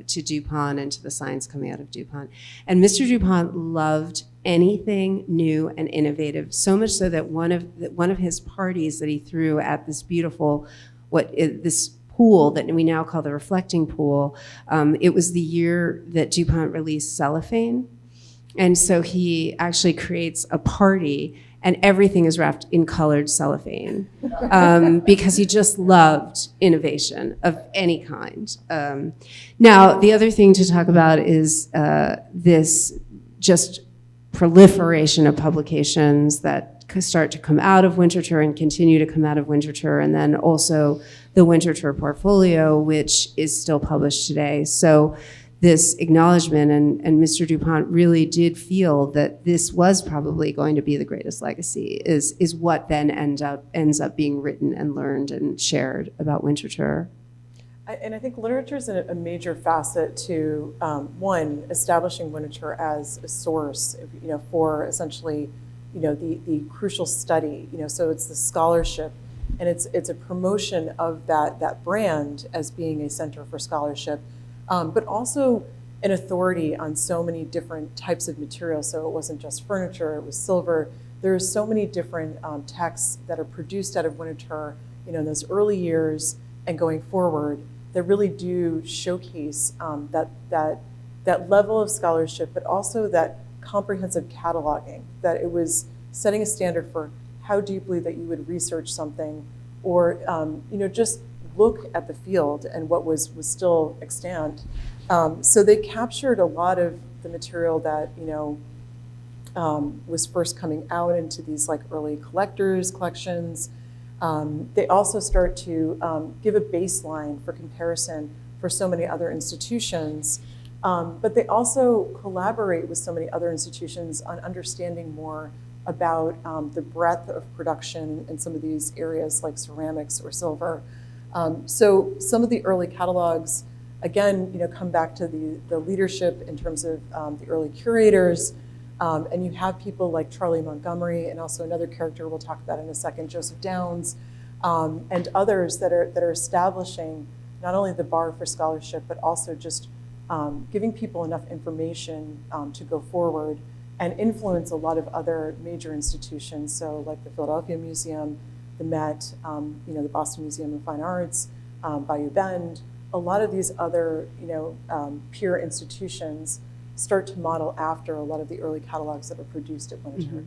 DuPont and to the science coming out of DuPont. And Mr. DuPont loved anything new and innovative, so much so that one of his parties that he threw at this beautiful, this pool that we now call the reflecting pool, it was the year that DuPont released cellophane. And so he actually creates a party and everything is wrapped in colored cellophane, because he just loved innovation of any kind. Now, the other thing to talk about is this just proliferation of publications that start to come out of Winterthur and continue to come out of Winterthur, and then also the Winterthur portfolio, which is still published today. So this acknowledgement, and Mr. DuPont really did feel that this was probably going to be the greatest legacy, is what then ends up being written and learned and shared about Winterthur. And I think literature is a major facet to, one, establishing Winterthur as a source, for essentially, the crucial study. So it's the scholarship, and it's a promotion of that brand as being a center for scholarship. But also an authority on so many different types of materials. So it wasn't just furniture, it was silver. There's so many different texts that are produced out of Winterthur, in those early years and going forward, that really do showcase that level of scholarship, but also that comprehensive cataloging, that it was setting a standard for how deeply that you would research something, or just look at the field and what was still extant. So they captured a lot of the material that was first coming out into these early collectors' collections. They also start to give a baseline for comparison for so many other institutions, but they also collaborate with so many other institutions on understanding more about the breadth of production in some of these areas like ceramics or silver. So some of the early catalogs, again, come back to the leadership in terms of the early curators, and you have people like Charlie Montgomery, and also another character we'll talk about in a second, Joseph Downs, and others that are establishing not only the bar for scholarship, but also just giving people enough information to go forward and influence a lot of other major institutions, so like the Philadelphia Museum, the Met, the Boston Museum of Fine Arts, Bayou Bend, a lot of these other, peer institutions start to model after a lot of the early catalogs that are produced at Winterthur.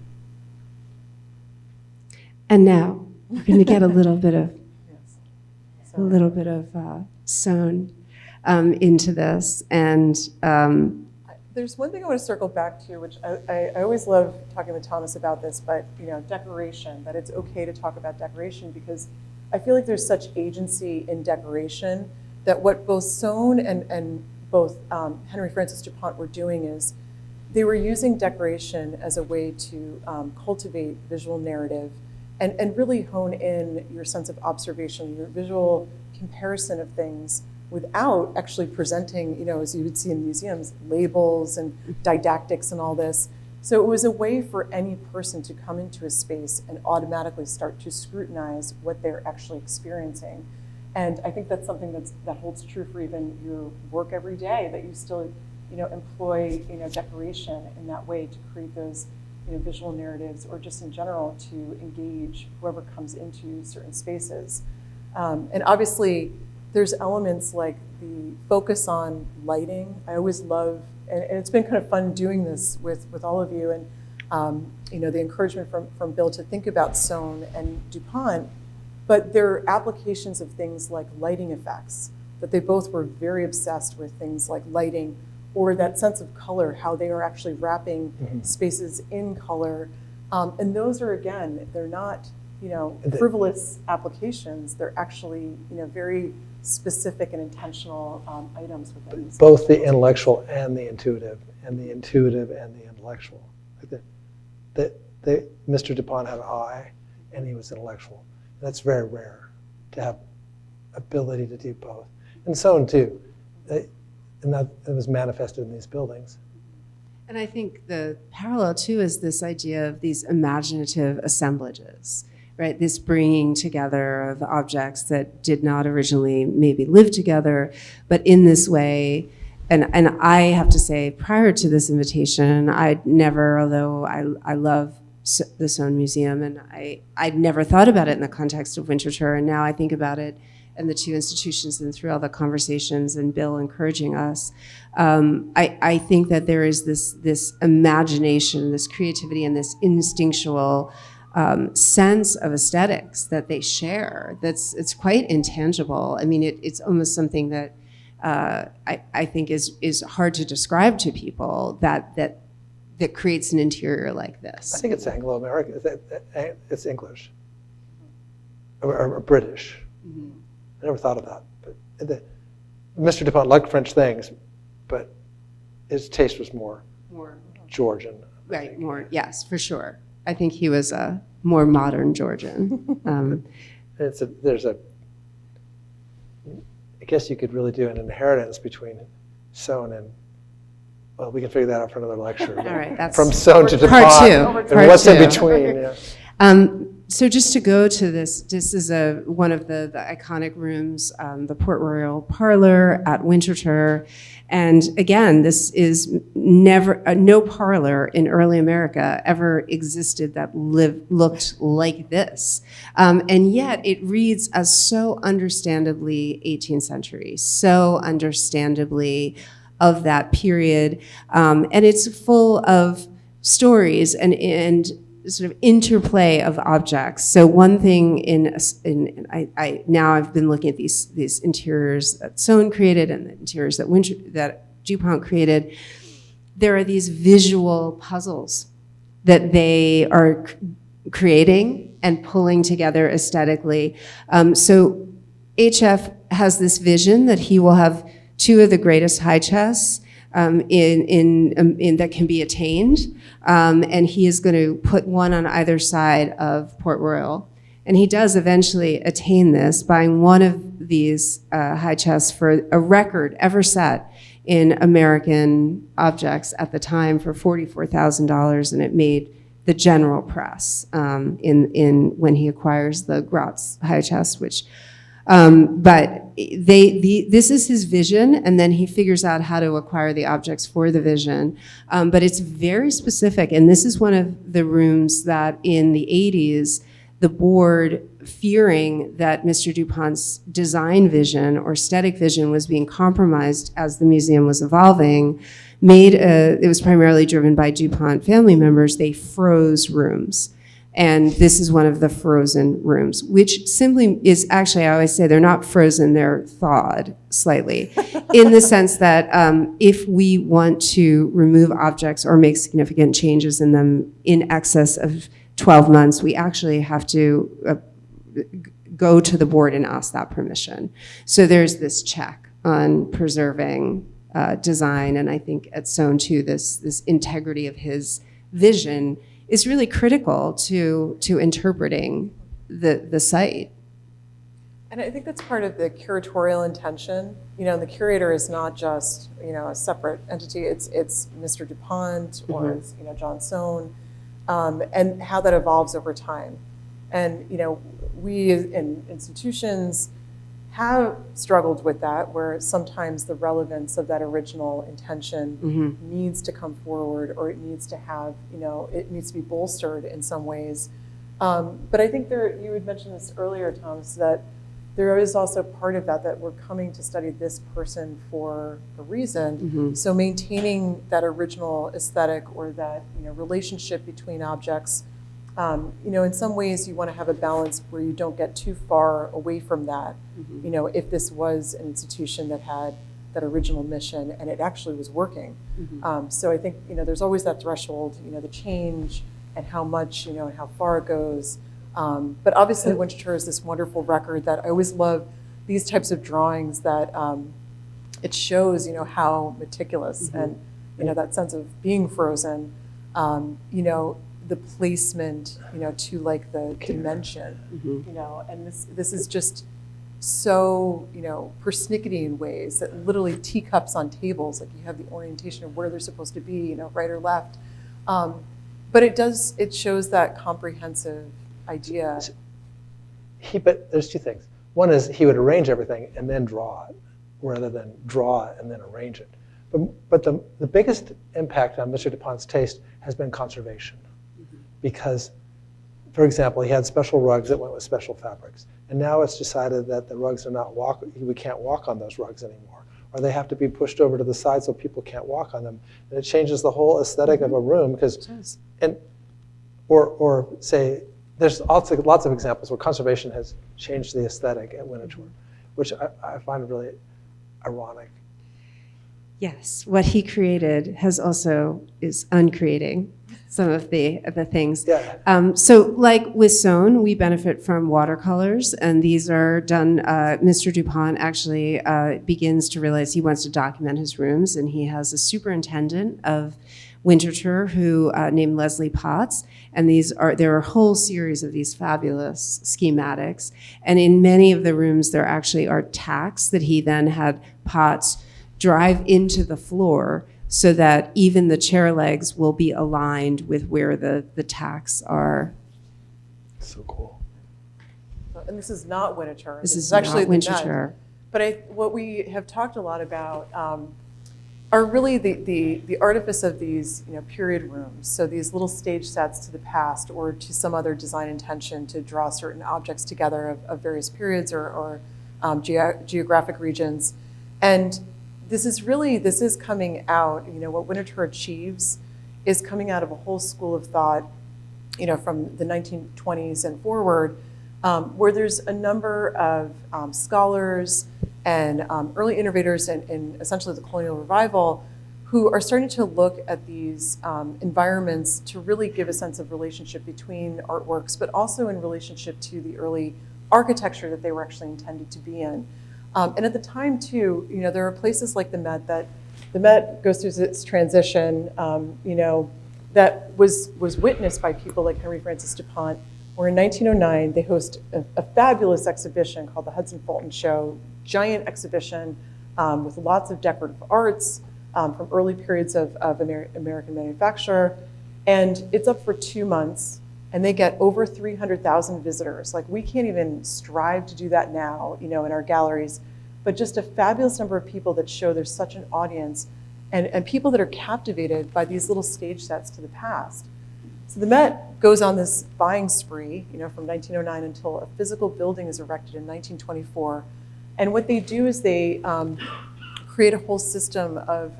And now we're going to get a little bit of Yes. Soane into this, and there's one thing I want to circle back to, which I always love talking with Thomas about this, but decoration, that it's okay to talk about decoration, because I feel like there's such agency in decoration that what both Soane and both Henry Francis du Pont were doing is they were using decoration as a way to cultivate visual narrative and really hone in your sense of observation, your visual comparison of things, without actually presenting, as you would see in museums, labels and didactics and all this. So it was a way for any person to come into a space and automatically start to scrutinize what they're actually experiencing. And I think that's something that holds true for even your work every day, that you still employ decoration in that way to create those visual narratives, or just in general to engage whoever comes into certain spaces. And obviously, there's elements like the focus on lighting. I always love, and it's been kind of fun doing this with all of you, and the encouragement from Bill to think about Soane and du Pont, but there are applications of things like lighting effects, that they both were very obsessed with things like lighting, or that sense of color, how they are actually wrapping spaces in color. And those are, again, they're not frivolous applications. They're actually very specific and intentional items within these. Both the intellectual and the intuitive, and the intuitive and the intellectual. Like Mr. du Pont had an eye, and he was intellectual. And that's very rare to have ability to do both. And Soane too, and that it was manifested in these buildings. And I think the parallel too is this idea of these imaginative assemblages, right? This bringing together of objects that did not originally maybe live together, but in this way. And I have to say, prior to this invitation, I'd never, although I love the Soane Museum, and I'd never thought about it in the context of Winterthur, and now I think about it and the two institutions and through all the conversations and Bill encouraging us. I think that there is this imagination, this creativity, and this instinctual sense of aesthetics that they share. It's quite intangible. I mean, it's almost something that I think is hard to describe to people that creates an interior like this. I think it's Anglo-American. It's English or British. Mm-hmm. I never thought of that. But Mr. du Pont liked French things, but his taste was more Georgian. Right, more, yes, for sure. I think he was a more modern Georgian. I guess you could really do an inheritance between Soane and, well, we can figure that out for another lecture. All right, that's from Soane to du part Pont, two. and what's in between. Yeah. So just to go to this is one of the iconic rooms, the Port Royal Parlor at Winterthur. And again, this is no parlor in early America ever existed that looked like this. And yet it reads as so understandably 18th century, so understandably of that period. And it's full of stories and sort of interplay of objects. So one thing I now I've been looking at these interiors that Soane created and the interiors that du Pont created. There are these visual puzzles that they are creating and pulling together aesthetically. So HF has this vision that he will have two of the greatest high chests in that can be attained, and he is going to put one on either side of Port Royal. And he does eventually attain this, buying one of these high chests for a record ever set in American objects at the time for $44,000, and it made the general press in when he acquires the Gratz high chest, which. But this is his vision, and then he figures out how to acquire the objects for the vision. But it's very specific, and this is one of the rooms that in the 80s, the board fearing that Mr. DuPont's design vision or aesthetic vision was being compromised as the museum was evolving, it was primarily driven by DuPont family members. They froze rooms. And this is one of the frozen rooms, which simply is actually, I always say they're not frozen, they're thawed slightly, in the sense that if we want to remove objects or make significant changes in them in excess of 12 months, we actually have to go to the board and ask that permission. So there's this check on preserving design, and I think at Soane too, this integrity of his vision is really critical to interpreting the site. And I think that's part of the curatorial intention. The curator is not just, a separate entity. It's Mr. DuPont or it's, John Soane, and how that evolves over time. And, we in institutions have struggled with that, where sometimes the relevance of that original intention needs to come forward, or it needs to have, it needs to be bolstered in some ways. But I think you had mentioned this earlier, Thomas, that there is also part of that we're coming to study this person for a reason. So maintaining that original aesthetic or that relationship between objects, in some ways you want to have a balance where you don't get too far away from that. If this was an institution that had that original mission and it actually was working. So I think, there's always that threshold, the change and how much, and how far it goes. But obviously Winterthur is this wonderful record that I always love these types of drawings that it shows, how meticulous and, that sense of being frozen, the placement, to like the dimension, and this is just so, persnickety in ways that literally teacups on tables, like you have the orientation of where they're supposed to be, right or left. But it shows that comprehensive idea. But there's two things. One is he would arrange everything and then draw it, rather than draw it and then arrange it. But the biggest impact on Mr. DuPont's taste has been conservation. Because, for example, he had special rugs that went with special fabrics. And now it's decided that the rugs are not we can't walk on those rugs anymore. Or they have to be pushed over to the side so people can't walk on them. And it changes the whole aesthetic of a room, because, or say, there's also lots of examples where conservation has changed the aesthetic at Winterthur, which I find really ironic. Yes, what he created is uncreating some of the things. Yeah. So like with Soane, we benefit from watercolors, and these are done, Mr. DuPont actually begins to realize he wants to document his rooms, and he has a superintendent of Winterthur who named Leslie Potts, and there are a whole series of these fabulous schematics, and in many of the rooms there actually are tacks that he then had Potts drive into the floor so that even the chair legs will be aligned with where the tacks are. So cool. And this is not Winterthur. This is actually not Winterthur. But what we have talked a lot about are really the artifice of these period rooms. So these little stage sets to the past or to some other design intention to draw certain objects together of various periods or geographic regions. And this is coming out, what Winterthur achieves is coming out of a whole school of thought, from the 1920s and forward, where there's a number of scholars and early innovators in essentially the colonial revival who are starting to look at these environments to really give a sense of relationship between artworks, but also in relationship to the early architecture that they were actually intended to be in. And at the time, too, there are places like the Met that the Met goes through its transition, that was witnessed by people like Henry Francis du Pont, where in 1909 they host a fabulous exhibition called the Hudson Fulton Show, giant exhibition with lots of decorative arts from early periods of American manufacture. And it's up for 2 months. And they get over 300,000 visitors. Like, we can't even strive to do that now, in our galleries, but just a fabulous number of people that show there's such an audience and people that are captivated by these little stage sets to the past. So the Met goes on this buying spree, from 1909 until a physical building is erected in 1924. And what they do is they create a whole system of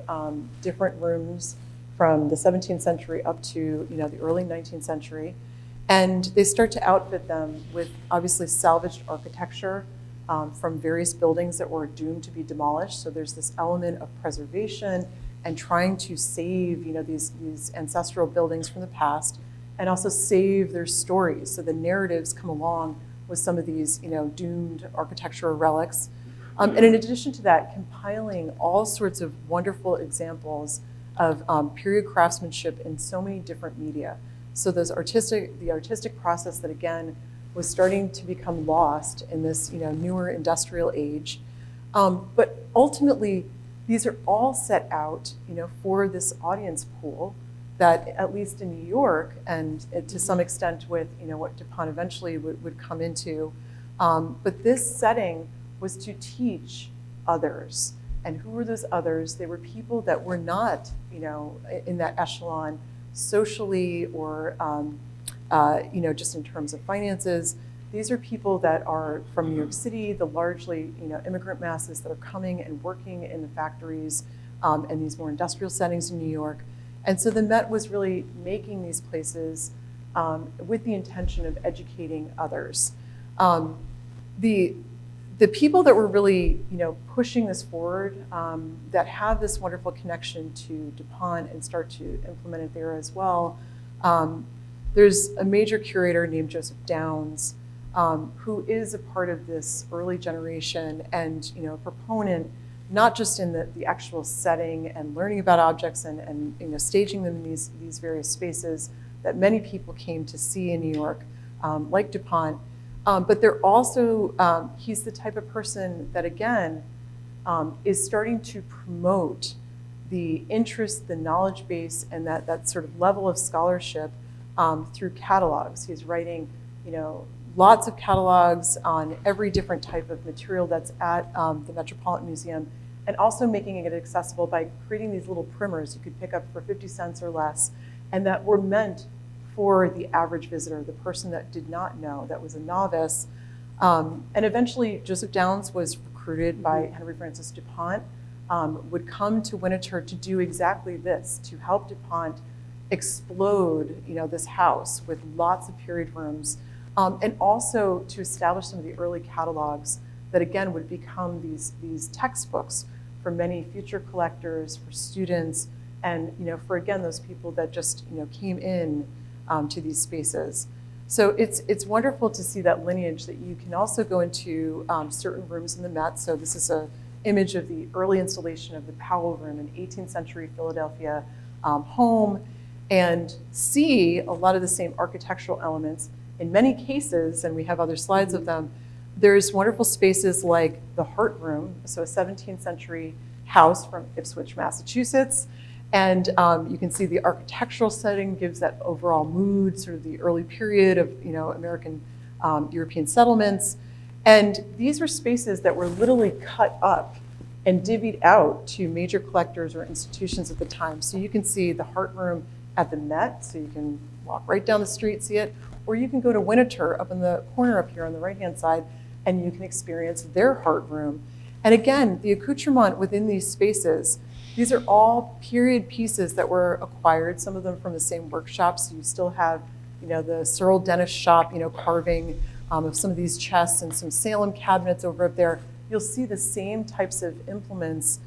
different rooms from the 17th century up to the early 19th century. And they start to outfit them with obviously salvaged architecture from various buildings that were doomed to be demolished. So there's this element of preservation and trying to save these ancestral buildings from the past, and also save their stories. So the narratives come along with some of these doomed architectural relics. And in addition to that, compiling all sorts of wonderful examples of period craftsmanship in so many different media. So the artistic process that again was starting to become lost in this newer industrial age. But ultimately, these are all set out for this audience pool that, at least in New York, and to some extent with what DuPont eventually would come into, but this setting was to teach others. And who were those others? They were people that were not in that echelon socially or just in terms of finances. These are people that are from New York City, the largely immigrant masses that are coming and working in the factories and these more industrial settings in New York. And so the Met was really making these places with the intention of educating others. The people that were really pushing this forward, that have this wonderful connection to DuPont and start to implement it there as well, there's a major curator named Joseph Downs, who is a part of this early generation and a proponent, not just in the actual setting and learning about objects and staging them in these various spaces that many people came to see in New York, like DuPont, but they're also, he's the type of person that again is starting to promote the interest, the knowledge base, and that sort of level of scholarship through catalogs. He's writing lots of catalogs on every different type of material that's at the Metropolitan Museum, and also making it accessible by creating these little primers you could pick up for 50 cents or less, and that were meant for the average visitor, the person that did not know, that was a novice. And eventually, Joseph Downs was recruited by Henry Francis du Pont, would come to Winterthur to do exactly this, to help DuPont explode this house with lots of period rooms, and also to establish some of the early catalogs that again would become these textbooks for many future collectors, for students, and for again those people that just came in to these spaces. So it's wonderful to see that lineage, that you can also go into certain rooms in the Met. So this is an image of the early installation of the Powell Room, an 18th century Philadelphia home, and see a lot of the same architectural elements. In many cases, and we have other slides of them, there's wonderful spaces like the Hart Room, so a 17th century house from Ipswich, Massachusetts. And you can see the architectural setting gives that overall mood, sort of the early period of American European settlements. And these were spaces that were literally cut up and divvied out to major collectors or institutions at the time. So you can see the Hart Room at the Met, so you can walk right down the street, see it, or you can go to Winterthur up in the corner up here on the right-hand side, and you can experience their Hart Room. And again, the accoutrement within these spaces, these are all period pieces that were acquired, some of them from the same workshops. So you still have, the Searle Dentist shop, carving of some of these chests and some Salem cabinets over up there. You'll see the same types of implements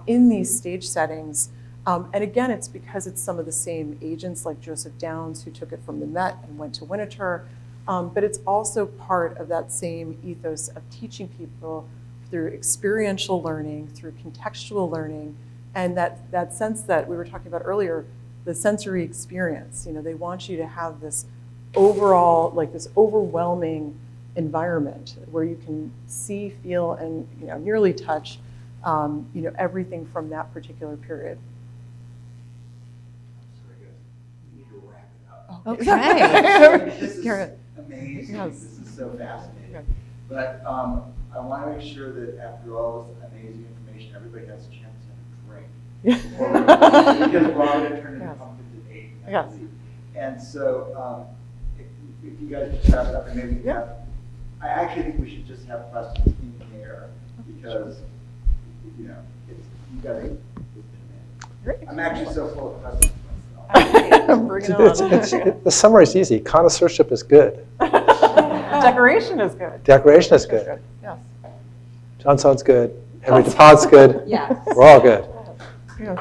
in these stage settings. And again, it's because it's some of the same agents like Joseph Downs, who took it from the Met and went to Winterthur. But it's also part of that same ethos of teaching people through experiential learning, through contextual learning, and that sense that we were talking about earlier, the sensory experience. They want you to have this overall, this overwhelming environment where you can see, feel, and nearly touch, everything from that particular period. Okay. This is amazing. Yes. This is so fascinating. Okay. But I want to make sure that after all this amazing information, everybody has a chance to have a drink. Because we're all going to turn into Yes. pumpkin debate, I Yes. believe. And so if you guys just wrap it up and maybe I actually think we should just have questions in there because, you know, you guys Great. I'm actually so full of questions myself. Bring it on. The summary is easy. Connoisseurship is good. Decoration is good. Decoration is good. Yes. John Soane's good. Henry DuPont's good. Yes. We're all good. Yes.